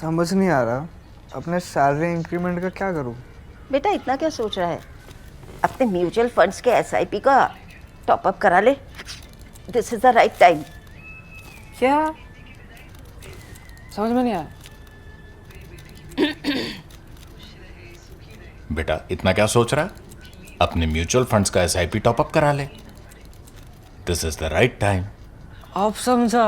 समझ नहीं आ रहा अपने सैलरी इंक्रीमेंट का क्या करूं। बेटा इतना क्या सोच रहा है? अपने म्यूचुअल फंड्स के एसआईपी का टॉपअप करा ले। This is the right time. क्या समझ में नहीं आया? बेटा इतना क्या सोच रहा है? अपने म्यूचुअल फंड्स का एसआईपी टॉपअप करा ले। This is the right time. अब समझा।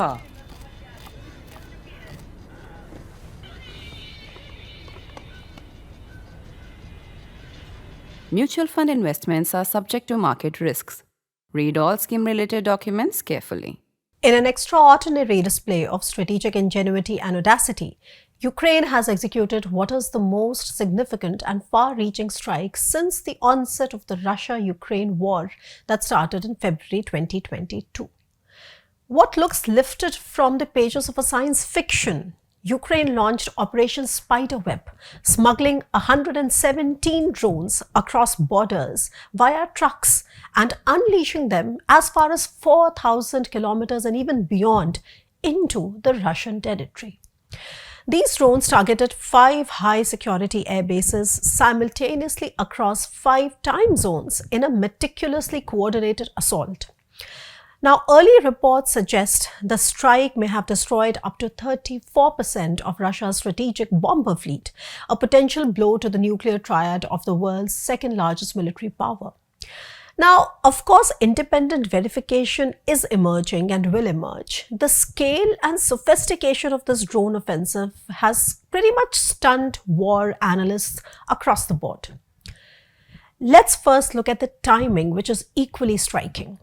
Mutual fund investments are subject to market risks. Read all scheme-related documents carefully. In an extraordinary display of strategic ingenuity and audacity, Ukraine has executed what is the most significant and far-reaching strike since the onset of the Russia-Ukraine war that started in February 2022. What looks lifted from the pages of a science fiction, Ukraine launched Operation Spiderweb, smuggling 117 drones across borders via trucks and unleashing them as far as 4,000 kilometers and even beyond into the Russian territory. These drones targeted 5 high-security air bases simultaneously across 5 time zones in a meticulously coordinated assault. Now, early reports suggest the strike may have destroyed up to 34% of Russia's strategic bomber fleet, a potential blow to the nuclear triad of the world's second largest military power. Now, of course, independent verification is emerging and will emerge. The scale and sophistication of this drone offensive has pretty much stunned war analysts across the board. Let's first look at the timing, which is equally striking.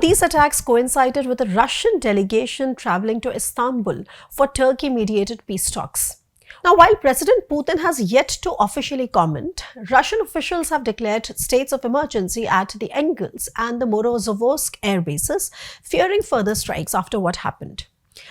These attacks coincided with a Russian delegation traveling to Istanbul for Turkey-mediated peace talks. Now, while President Putin has yet to officially comment, Russian officials have declared states of emergency at the Engels and the Morozovsk air bases, fearing further strikes after what happened.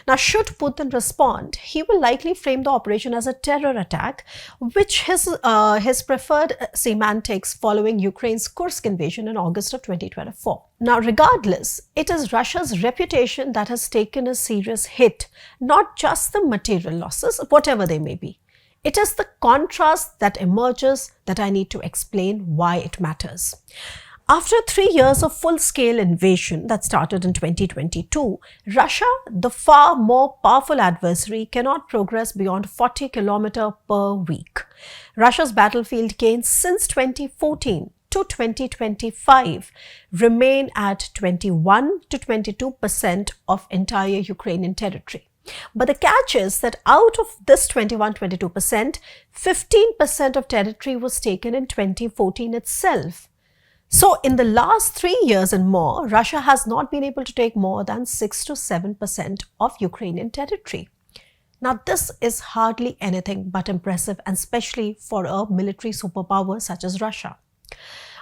Now, should Putin respond, he will likely frame the operation as a terror attack, which his preferred semantics following Ukraine's Kursk invasion in August of 2024. Now, regardless, it is Russia's reputation that has taken a serious hit, not just the material losses, whatever they may be. It is the contrast that emerges that I need to explain why it matters. After 3 years of full-scale invasion that started in 2022, Russia, the far more powerful adversary, cannot progress beyond 40 kilometers per week. Russia's battlefield gains since 2014 to 2025 remain at 21 to 22% of entire Ukrainian territory. But the catch is that out of this 21-22%, 15% of territory was taken in 2014 itself. So, in the last 3 years and more, Russia has not been able to take more than 6 to 7% of Ukrainian territory. Now, this is hardly anything but impressive, and especially for a military superpower such as Russia.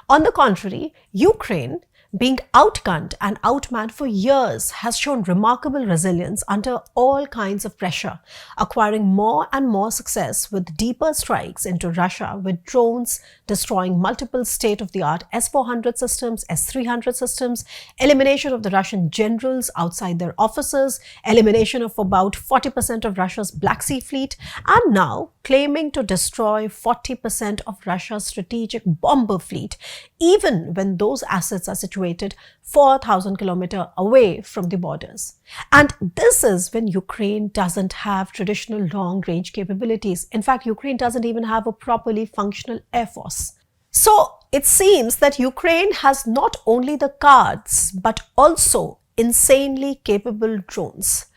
On the contrary, Ukraine, being outgunned and outmanned for years, has shown remarkable resilience under all kinds of pressure, acquiring more and more success with deeper strikes into Russia, with drones destroying multiple state-of-the-art S-400 systems, S-300 systems, elimination of the Russian generals outside their offices, elimination of about 40% of Russia's Black Sea fleet, and now claiming to destroy 40% of Russia's strategic bomber fleet, even when those assets are situated 4,000 kilometers away from the borders. And this is when Ukraine doesn't have traditional long-range capabilities. In fact, Ukraine doesn't even have a properly functional air force. So it seems that Ukraine has not only the cards, but also insanely capable drones.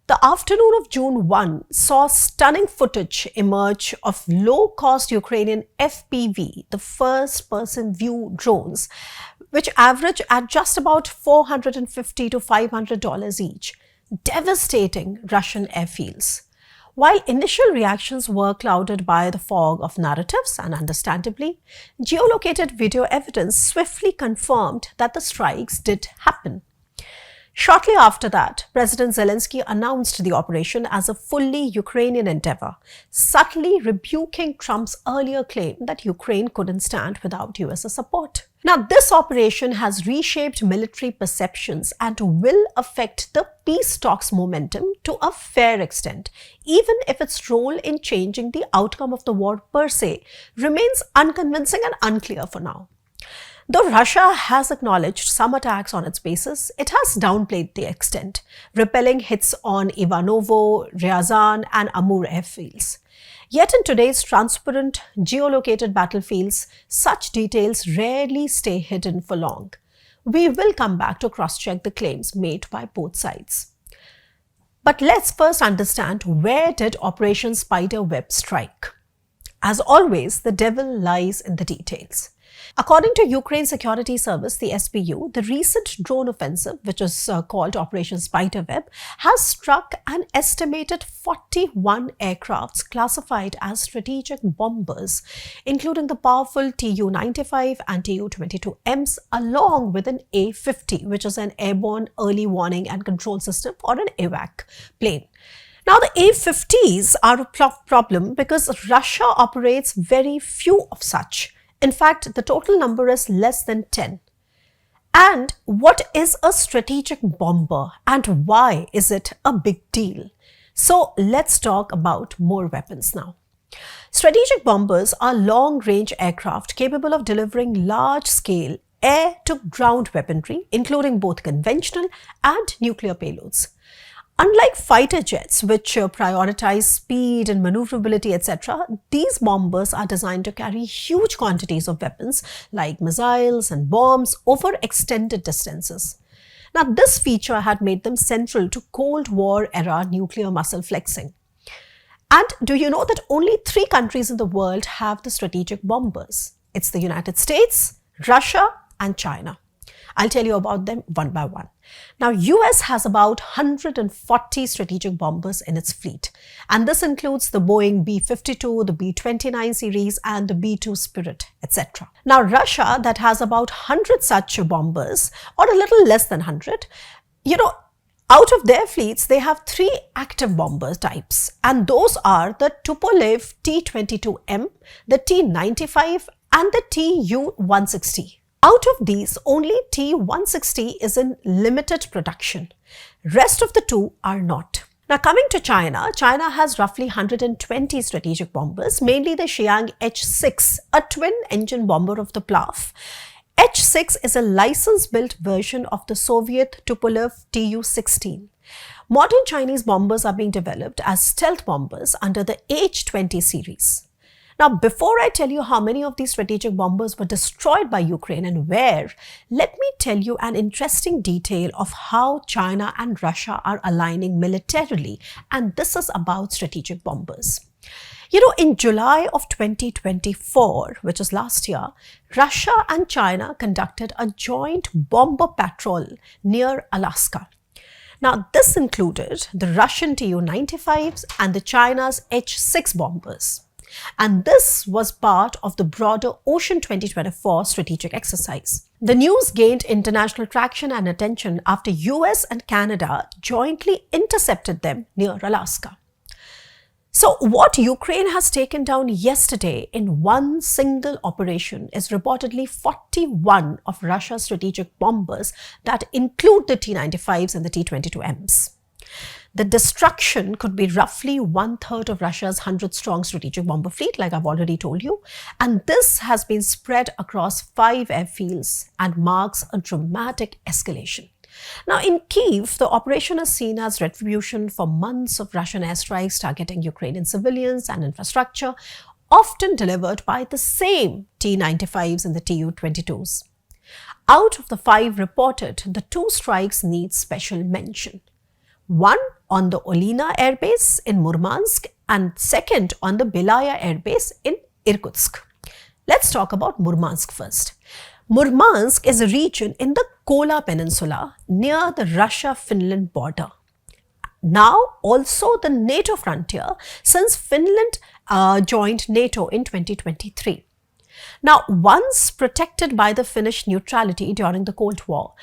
The afternoon of June 1 saw stunning footage emerge of low-cost Ukrainian FPV, the first-person view drones, which average at just about $450 to $500 each, devastating Russian airfields. While initial reactions were clouded by the fog of narratives, and understandably, geolocated video evidence swiftly confirmed that the strikes did happen. Shortly after that, President Zelensky announced the operation as a fully Ukrainian endeavor, subtly rebuking Trump's earlier claim that Ukraine couldn't stand without US support. Now, this operation has reshaped military perceptions and will affect the peace talks momentum to a fair extent, even if its role in changing the outcome of the war per se remains unconvincing and unclear for now. Though Russia has acknowledged some attacks on its bases, it has downplayed the extent, repelling hits on Ivanovo, Ryazan and Amur airfields. Yet in today's transparent, geolocated battlefields, such details rarely stay hidden for long. We will come back to cross-check the claims made by both sides. But let's first understand, where did Operation Spiderweb strike? As always, the devil lies in the details. According to Ukraine Security Service, the SBU, the recent drone offensive, which is called Operation Spiderweb, has struck an estimated 41 aircrafts classified as strategic bombers, including the powerful Tu-95 and Tu-22Ms, along with an A-50, which is an airborne early warning and control system, or an AWAC plane. Now, the A-50s are a problem because Russia operates very few of such. In fact, the total number is less than 10. And what is a strategic bomber and why is it a big deal? So let's talk about more weapons now. Strategic bombers are long-range aircraft capable of delivering large-scale air-to-ground weaponry, including both conventional and nuclear payloads. Unlike fighter jets, which prioritize speed and maneuverability, etc., these bombers are designed to carry huge quantities of weapons like missiles and bombs over extended distances. Now, this feature had made them central to Cold War-era nuclear muscle flexing. And do you know that only 3 countries in the world have the strategic bombers? It's the United States, Russia, and China. I'll tell you about them one by one. Now, US has about 140 strategic bombers in its fleet, and this includes the Boeing B-52, the B-29 series, and the B-2 Spirit, etc. Now, Russia, that has about 100 such bombers, or a little less than 100, out of their fleets, they have 3 active bomber types, and those are the Tupolev T-22M, the T-95, and the Tu-160. Out of these, only T-160 is in limited production. Rest of the 2 are not. Now, coming to China, China has roughly 120 strategic bombers, mainly the Xiang H-6, a twin-engine bomber of the PLAF. H-6 is a license-built version of the Soviet Tupolev Tu-16. Modern Chinese bombers are being developed as stealth bombers under the H-20 series. Now, before I tell you how many of these strategic bombers were destroyed by Ukraine and where, let me tell you an interesting detail of how China and Russia are aligning militarily, and this is about strategic bombers. In July of 2024, which is last year, Russia and China conducted a joint bomber patrol near Alaska. Now, this included the Russian Tu-95s and the China's H-6 bombers. And this was part of the broader Ocean 2024 strategic exercise. The news gained international traction and attention after US and Canada jointly intercepted them near Alaska. So what Ukraine has taken down yesterday in one single operation is reportedly 41 of Russia's strategic bombers that include the T-95s and the T-22Ms. The destruction could be roughly 1/3 of Russia's 100-strong strategic bomber fleet, like I've already told you, and this has been spread across 5 airfields and marks a dramatic escalation. Now, in Kyiv, the operation is seen as retribution for months of Russian airstrikes targeting Ukrainian civilians and infrastructure, often delivered by the same T-95s and the Tu-22s. Out of the 5 reported, the 2 strikes need special mention. One on the Olina airbase in Murmansk and second on the Belaya airbase in Irkutsk. Let's talk about Murmansk first. Murmansk is a region in the Kola Peninsula near the Russia-Finland border. Now also the NATO frontier, since Finland joined NATO in 2023. Now, once protected by the Finnish neutrality during the Cold War,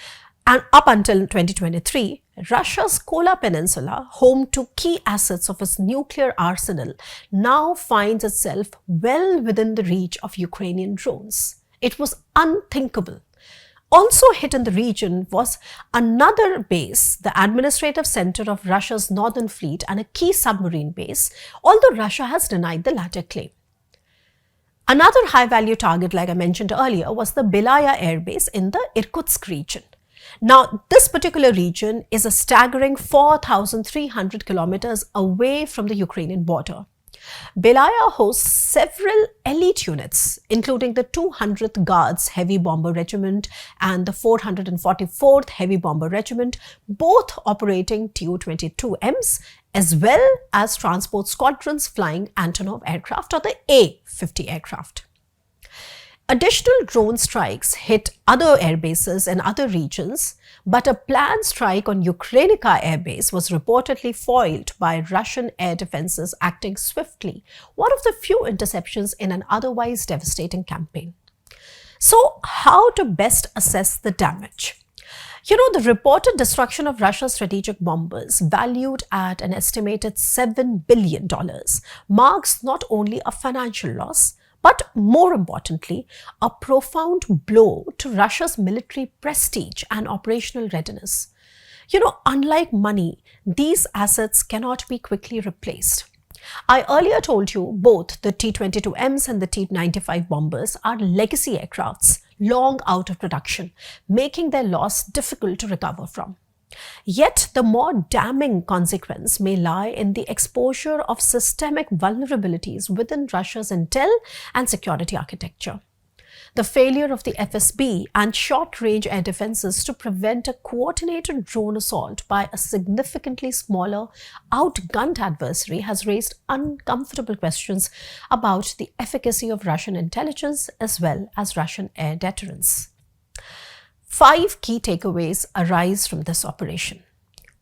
And up until 2023, Russia's Kola Peninsula, home to key assets of its nuclear arsenal, now finds itself well within the reach of Ukrainian drones. It was unthinkable. Also hit in the region was another base, the administrative center of Russia's Northern Fleet and a key submarine base, although Russia has denied the latter claim. Another high-value target, like I mentioned earlier, was the Belaya Air Base in the Irkutsk region. Now, this particular region is a staggering 4,300 kilometers away from the Ukrainian border. Belaya hosts several elite units, including the 200th Guards Heavy Bomber Regiment and the 444th Heavy Bomber Regiment, both operating Tu-22Ms, as well as transport squadrons flying Antonov aircraft or the A-50 aircraft. Additional drone strikes hit other air bases in other regions, but a planned strike on Ukrainica Air Base was reportedly foiled by Russian air defenses acting swiftly, one of the few interceptions in an otherwise devastating campaign. So, how to best assess the damage? The reported destruction of Russia's strategic bombers, valued at an estimated $7 billion, marks not only a financial loss, but more importantly, a profound blow to Russia's military prestige and operational readiness. Unlike money, these assets cannot be quickly replaced. I earlier told you both the T-22Ms and the T-95 bombers are legacy aircrafts, long out of production, making their loss difficult to recover from. Yet, the more damning consequence may lie in the exposure of systemic vulnerabilities within Russia's intel and security architecture. The failure of the FSB and short-range air defenses to prevent a coordinated drone assault by a significantly smaller, outgunned adversary has raised uncomfortable questions about the efficacy of Russian intelligence as well as Russian air deterrence. 5 key takeaways arise from this operation.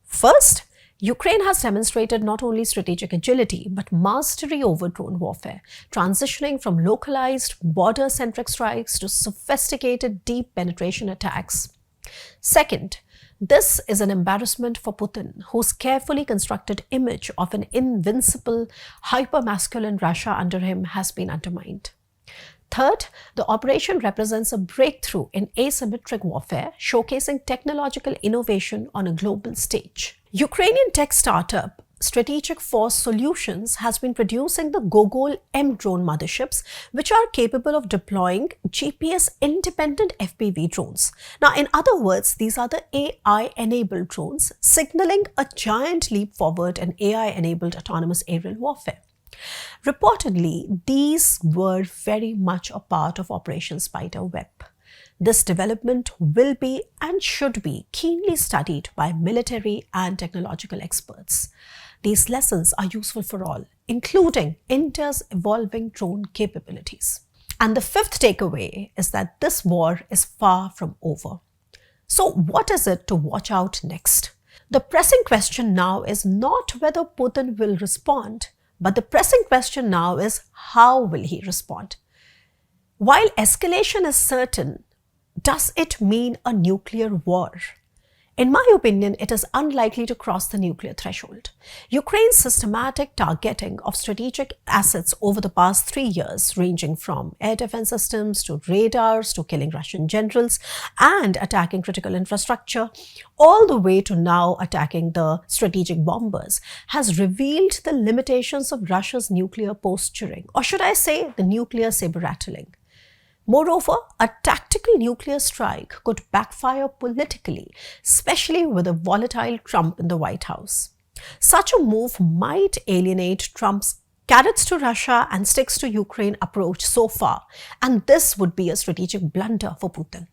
First, Ukraine has demonstrated not only strategic agility but mastery over drone warfare, transitioning from localized, border-centric strikes to sophisticated, deep penetration attacks. Second, this is an embarrassment for Putin, whose carefully constructed image of an invincible, hyper-masculine Russia under him has been undermined. Third, the operation represents a breakthrough in asymmetric warfare, showcasing technological innovation on a global stage. Ukrainian tech startup Strategic Force Solutions has been producing the Gogol M drone motherships, which are capable of deploying GPS-independent FPV drones. Now, in other words, these are the AI-enabled drones, signaling a giant leap forward in AI-enabled autonomous aerial warfare. Reportedly, these were very much a part of Operation Spiderweb. This development will be and should be keenly studied by military and technological experts. These lessons are useful for all, including India's evolving drone capabilities. And the 5th takeaway is that this war is far from over. So what is it to watch out next? The pressing question now is not whether Putin will respond, but the pressing question now is how will he respond? While escalation is certain, does it mean a nuclear war? In my opinion, it is unlikely to cross the nuclear threshold. Ukraine's systematic targeting of strategic assets over the past 3 years, ranging from air defense systems to radars to killing Russian generals and attacking critical infrastructure, all the way to now attacking the strategic bombers, has revealed the limitations of Russia's nuclear posturing, or should I say, the nuclear saber-rattling. Moreover, a tactical nuclear strike could backfire politically, especially with a volatile Trump in the White House. Such a move might alienate Trump's carrots to Russia and sticks to Ukraine approach so far, and this would be a strategic blunder for Putin.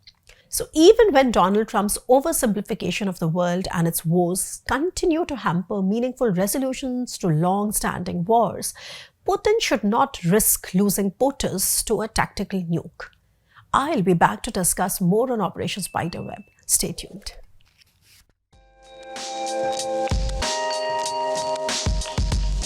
So even when Donald Trump's oversimplification of the world and its woes continue to hamper meaningful resolutions to long-standing wars, Putin should not risk losing POTUS to a tactical nuke. I'll be back to discuss more on Operation Spiderweb. Stay tuned.